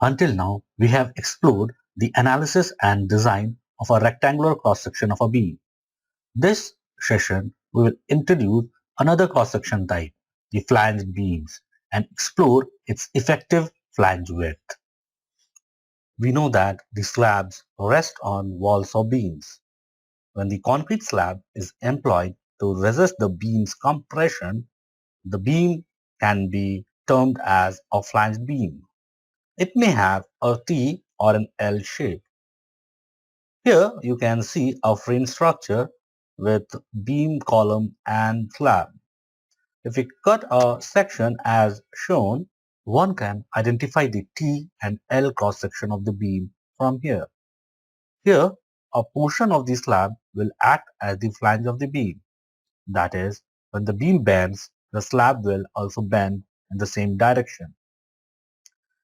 Until now, we have explored the analysis and design of a rectangular cross-section of a beam. This session, we will introduce another cross-section type, the flanged beams, and explore its effective flange width. We know that the slabs rest on walls or beams. When the concrete slab is employed to resist the beam's compression, the beam can be termed as a flanged beam. It may have a T or an L shape. Here you can see a frame structure with beam, column and slab. If we cut a section as shown, one can identify the T and L cross section of the beam from here. Here, a portion of the slab will act as the flange of the beam. That is, when the beam bends, the slab will also bend in the same direction.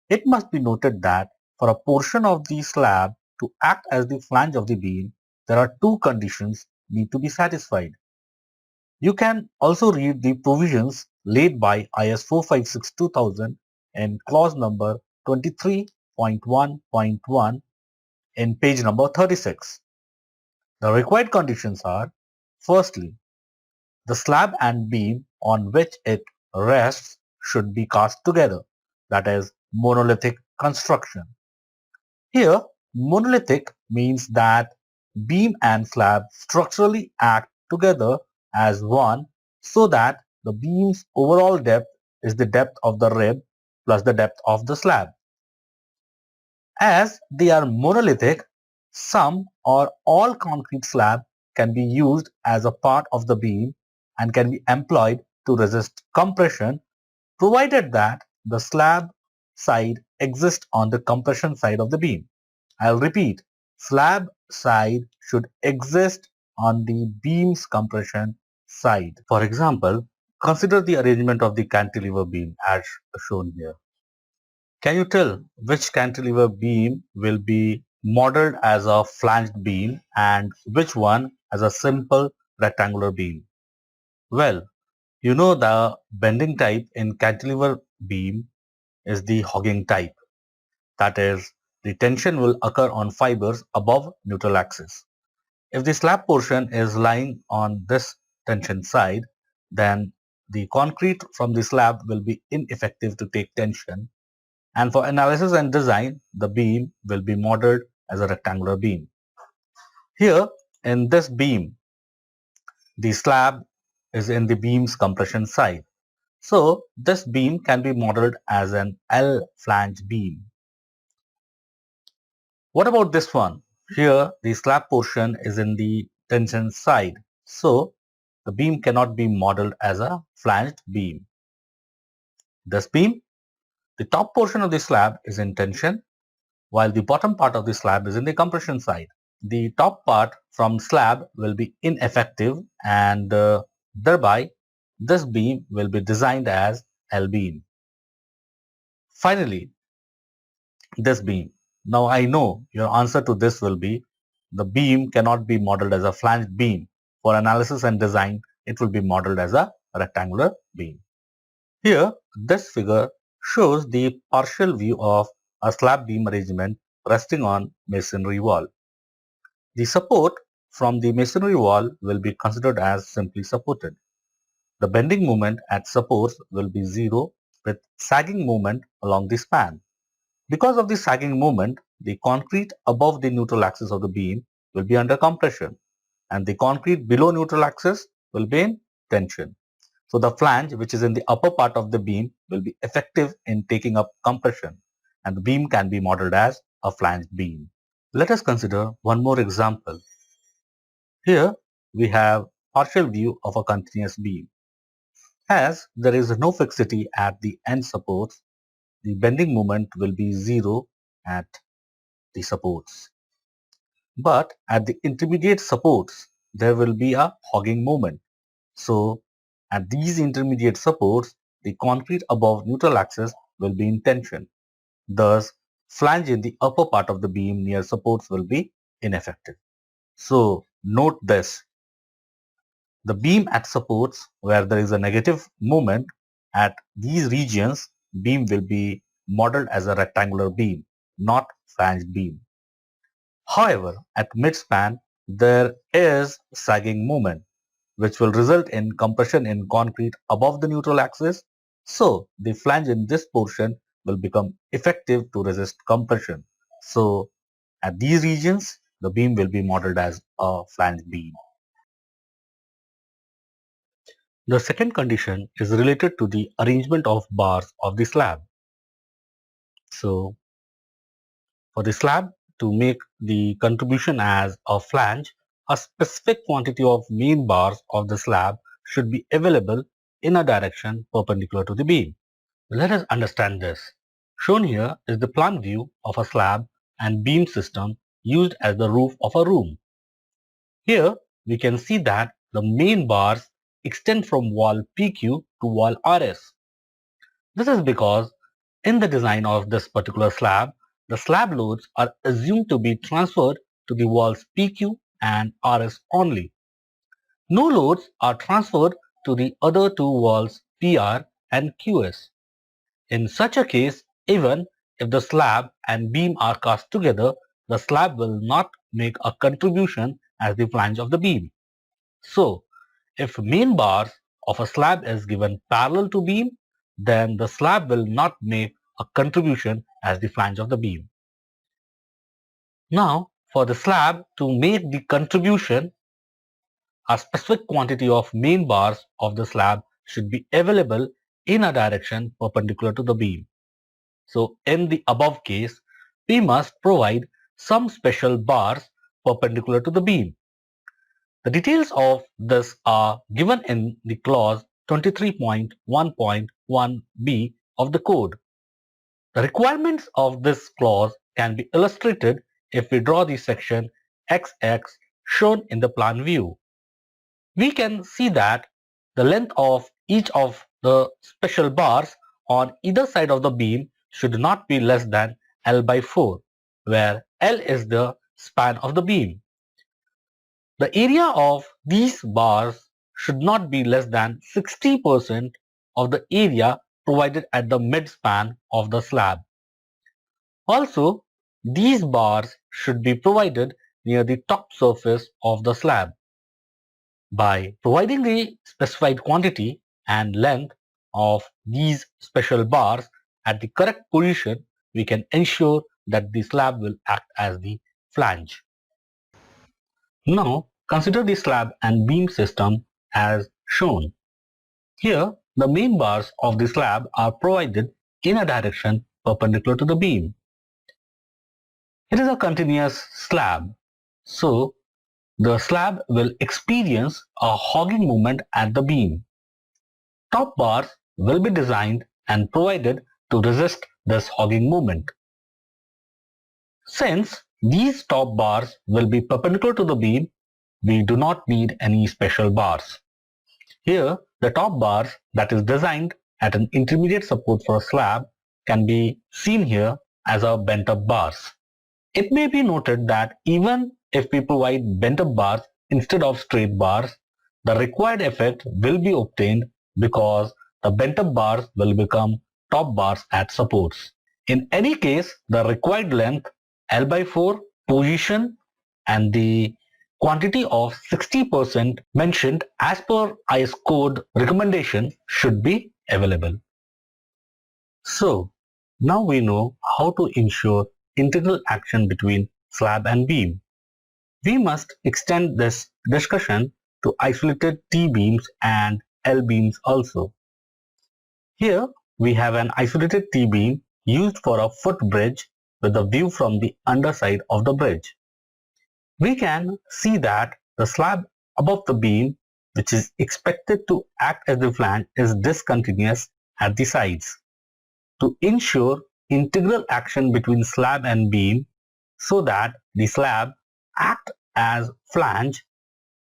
It must be noted that for a portion of the slab to act as the flange of the beam, there are two conditions need to be satisfied. You can also read the provisions laid by IS 456-2000 in clause number 23.1.1 in page number 36. The required conditions are, firstly, the slab and beam on which it rests should be cast together, that is, monolithic construction. Here, monolithic means that beam and slab structurally act together as one so that the beam's overall depth is the depth of the rib plus the depth of the slab. As they are monolithic, some or all concrete slab can be used as a part of the beam and can be employed to resist compression, provided that the slab side exists on the compression side of the beam. I'll repeat, slab side should exist on the beam's compression side. For example, consider the arrangement of the cantilever beam as shown here. Can you tell which cantilever beam will be modeled as a flanged beam and which one as a simple rectangular beam? Well, you know the bending type in cantilever beam is the hogging type. That is, the tension will occur on fibers above neutral axis. If the slab portion is lying on this tension side, then the concrete from the slab will be ineffective to take tension, and for analysis and design, the beam will be modeled as a rectangular beam. Here, in this beam, the slab is in the beam's compression side. So, this beam can be modeled as an L flange beam. What about this one? Here, the slab portion is in the tension side. So, the beam cannot be modeled as a flanged beam. This beam, the top portion of the slab is in tension, while the bottom part of the slab is in the compression side. The top part from slab will be ineffective and thereby this beam will be designed as L beam. Finally, this beam. Now I know your answer to this will be the beam cannot be modeled as a flanged beam. For analysis and design, it will be modeled as a rectangular beam. Here, this figure shows the partial view of a slab beam arrangement resting on masonry wall. The support from the masonry wall will be considered as simply supported. The bending moment at supports will be zero with sagging moment along the span. Because of the sagging moment, the concrete above the neutral axis of the beam will be under compression and the concrete below neutral axis will be in tension. So the flange, which is in the upper part of the beam, will be effective in taking up compression and the beam can be modeled as a flanged beam. Let us consider one more example. Here we have partial view of a continuous beam. As there is no fixity at the end supports, the bending moment will be zero at the supports. But at the intermediate supports, there will be a hogging moment. So at these intermediate supports, the concrete above neutral axis will be in tension. Thus, flange in the upper part of the beam near supports will be ineffective. So note this. The beam at supports where there is a negative moment, at these regions, beam will be modeled as a rectangular beam, not flanged beam. However, at midspan, there is sagging moment, which will result in compression in concrete above the neutral axis. So the flange in this portion will become effective to resist compression. So at these regions, the beam will be modeled as a flange beam. The second condition is related to the arrangement of bars of the slab. So for the slab to make the contribution as a flange, a specific quantity of main bars of the slab should be available in a direction perpendicular to the beam. Let us understand this. Shown here is the plan view of a slab and beam system used as the roof of a room. Here we can see that the main bars extend from wall PQ to wall RS. This is because in the design of this particular slab, the slab loads are assumed to be transferred to the walls PQ and RS only. No loads are transferred to the other two walls PR and QS. In such a case, even if the slab and beam are cast together, the slab will not make a contribution as the flange of the beam. So, if main bars of a slab is given parallel to beam, then the slab will not make a contribution as the flange of the beam. Now, for the slab to make the contribution, a specific quantity of main bars of the slab should be available in a direction perpendicular to the beam. So, in the above case, we must provide some special bars perpendicular to the beam. The details of this are given in the clause 23.1.1b of the code. The requirements of this clause can be illustrated if we draw the section XX shown in the plan view. We can see that the length of each of the special bars on either side of the beam should not be less than L by 4, where L is the span of the beam. The area of these bars should not be less than 60% of the area provided at the midspan of the slab. Also, these bars should be provided near the top surface of the slab. By providing the specified quantity and length of these special bars at the correct position, we can ensure that the slab will act as the flange. Now, consider the slab and beam system as shown. Here, the main bars of the slab are provided in a direction perpendicular to the beam. It is a continuous slab, so the slab will experience a hogging moment at the beam. Top bars will be designed and provided to resist this hogging moment. Since these top bars will be perpendicular to the beam, we do not need any special bars. Here, the top bars that is designed at an intermediate support for a slab can be seen here as our bent up bars. It may be noted that even if we provide bent up bars instead of straight bars, the required effect will be obtained because the bent up bars will become top bars at supports. In any case, the required length L by 4, position and the quantity of 60% mentioned as per IS code recommendation should be available. So now we know how to ensure integral action between slab and beam. We must extend this discussion to isolated T-beams and L-beams also. Here we have an isolated T-beam used for a footbridge with a view from the underside of the bridge. We can see that the slab above the beam, which is expected to act as the flange, is discontinuous at the sides. To ensure integral action between slab and beam so that the slab act as flange,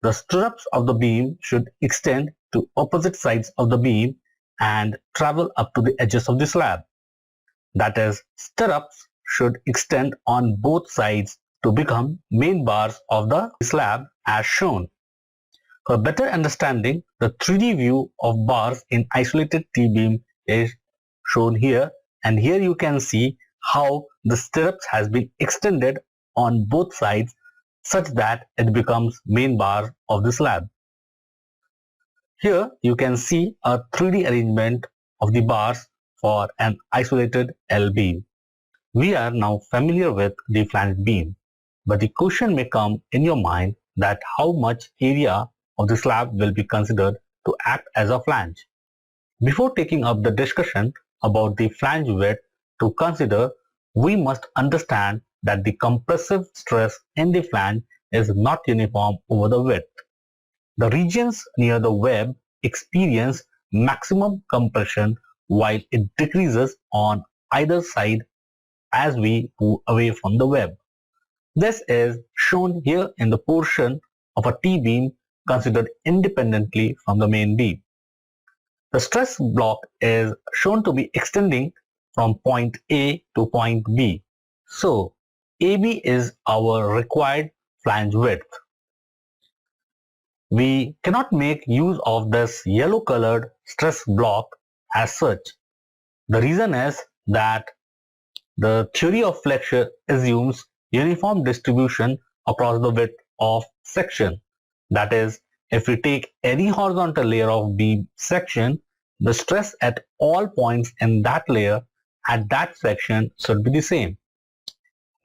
the stirrups of the beam should extend to opposite sides of the beam and travel up to the edges of the slab. That is, stirrups should extend on both sides to become main bars of the slab as shown. For better understanding, the 3D view of bars in isolated T-beam is shown here And here you can see how the stirrups has been extended on both sides such that it becomes main bar of the slab. Here you can see a 3D arrangement of the bars for an isolated L beam. We are now familiar with the flange beam, but the question may come in your mind that how much area of the slab will be considered to act as a flange. Before taking up the discussion about the flange width to consider, we must understand that the compressive stress in the flange is not uniform over the width. The regions near the web experience maximum compression while it decreases on either side as we move away from the web. This is shown here in the portion of a T-beam considered independently from the main beam. The stress block is shown to be extending from point A to point B. So, AB is our required flange width. We cannot make use of this yellow colored stress block as such. The reason is that the theory of flexure assumes uniform distribution across the width of section. That is, if we take any horizontal layer of beam section, the stress at all points in that layer at that section should be the same.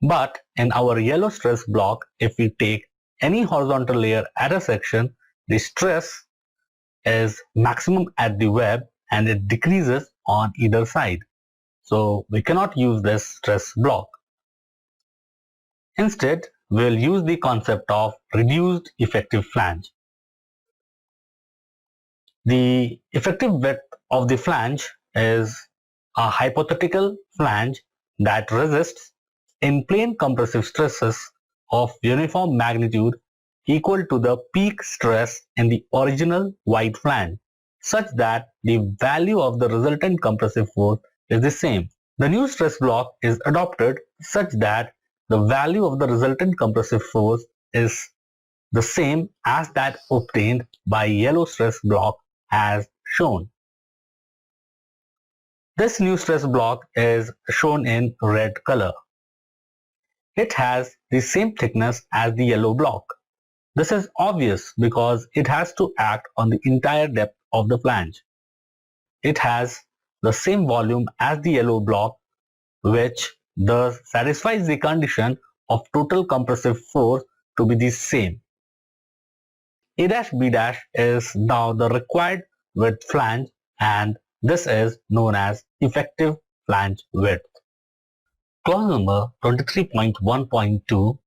But in our yellow stress block, if we take any horizontal layer at a section, the stress is maximum at the web and it decreases on either side. So we cannot use this stress block. Instead, we'll use the concept of reduced effective flange. The effective width of the flange is a hypothetical flange that resists in plane compressive stresses of uniform magnitude equal to the peak stress in the original wide flange, such that the value of the resultant compressive force is the same. The new stress block is adopted such that the value of the resultant compressive force is the same as that obtained by yellow stress block as shown. This new stress block is shown in red color. It has the same thickness as the yellow block. This is obvious because it has to act on the entire depth of the flange. It has the same volume as the yellow block, which thus satisfies the condition of total compressive force to be the same. A'(B' is now the required width flange, and this is known as effective flange width. Clause number 23.1.2,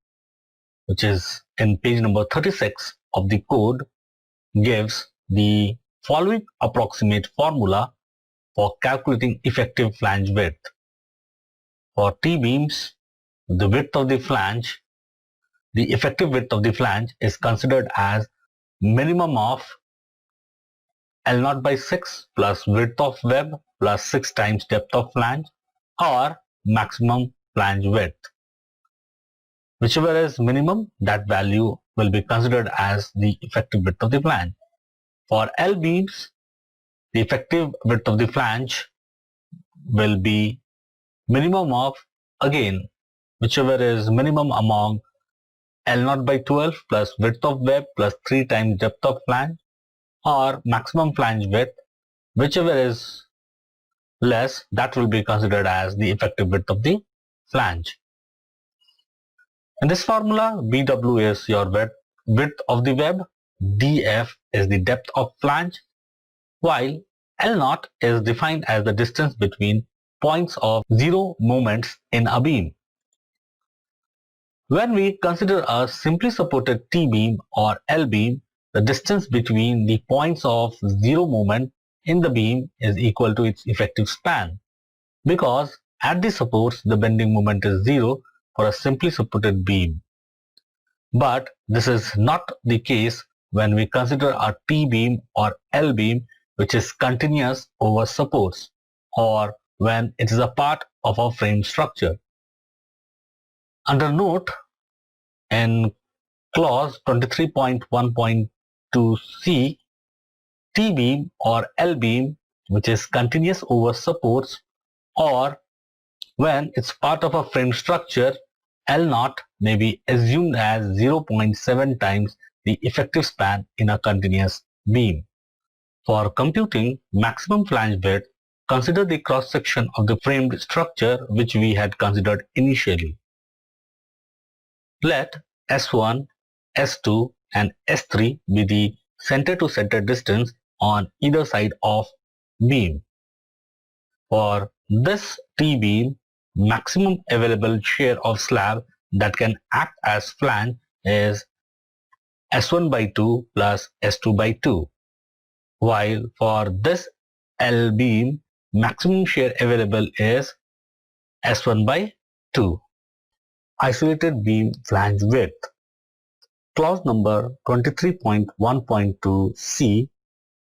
which is in page number 36 of the code, gives the following approximate formula for calculating effective flange width. For T-beams, the width of the flange, the effective width of the flange is considered as minimum of L0 by 6 plus width of web plus 6 times depth of flange, or maximum flange width. Whichever is minimum, that value will be considered as the effective width of the flange. For L beams, the effective width of the flange will be minimum of, again, whichever is minimum among L0 by 12 plus width of web plus 3 times depth of flange, or maximum flange width, whichever is less, that will be considered as the effective width of the flange. In this formula, BW is your width of the web, DF is the depth of flange, while L0 is defined as the distance between points of zero moments in a beam. When we consider a simply supported T-beam or L-beam, the distance between the points of zero moment in the beam is equal to its effective span, because at the supports the bending moment is zero for a simply supported beam. But this is not the case when we consider a T-beam or L-beam which is continuous over supports, or when it is a part of a frame structure. Under note, in clause 23.1.2c, T-beam or L-beam which is continuous over supports or when it's part of a frame structure, L0 may be assumed as 0.7 times the effective span in a continuous beam. For computing maximum flange width, consider the cross-section of the framed structure which we had considered initially. Let S1, S2 and S3 be the center-to-center distance on either side of beam. For this T-beam, maximum available shear of slab that can act as flange is S1 by 2 plus S2 by 2. While for this L beam, maximum shear available is S1 by 2. Isolated beam flange width. Clause number 23.1.2c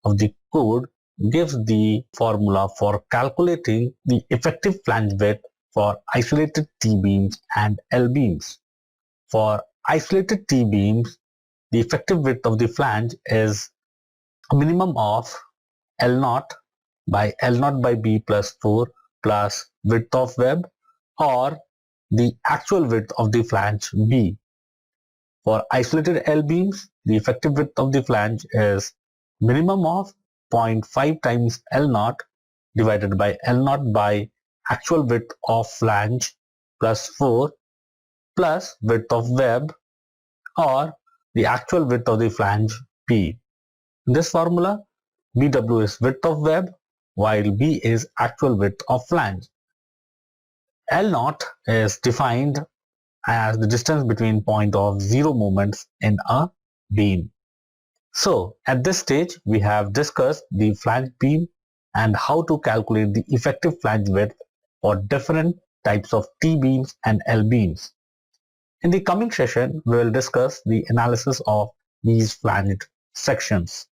of the code gives the formula for calculating the effective flange width for isolated T-beams and L-beams. For isolated T-beams, the effective width of the flange is a minimum of L0 by L0 by B plus 4 plus width of web, or the actual width of the flange B. For isolated L beams, the effective width of the flange is minimum of 0.5 times L0 divided by L0 by actual width of flange plus 4 plus width of web, or the actual width of the flange B. In this formula, BW is width of web while B is actual width of flange. L0 is defined as the distance between point of zero moments in a beam. So at this stage, we have discussed the flange beam and how to calculate the effective flange width for different types of T-beams and L-beams. In the coming session, we will discuss the analysis of these flanged sections.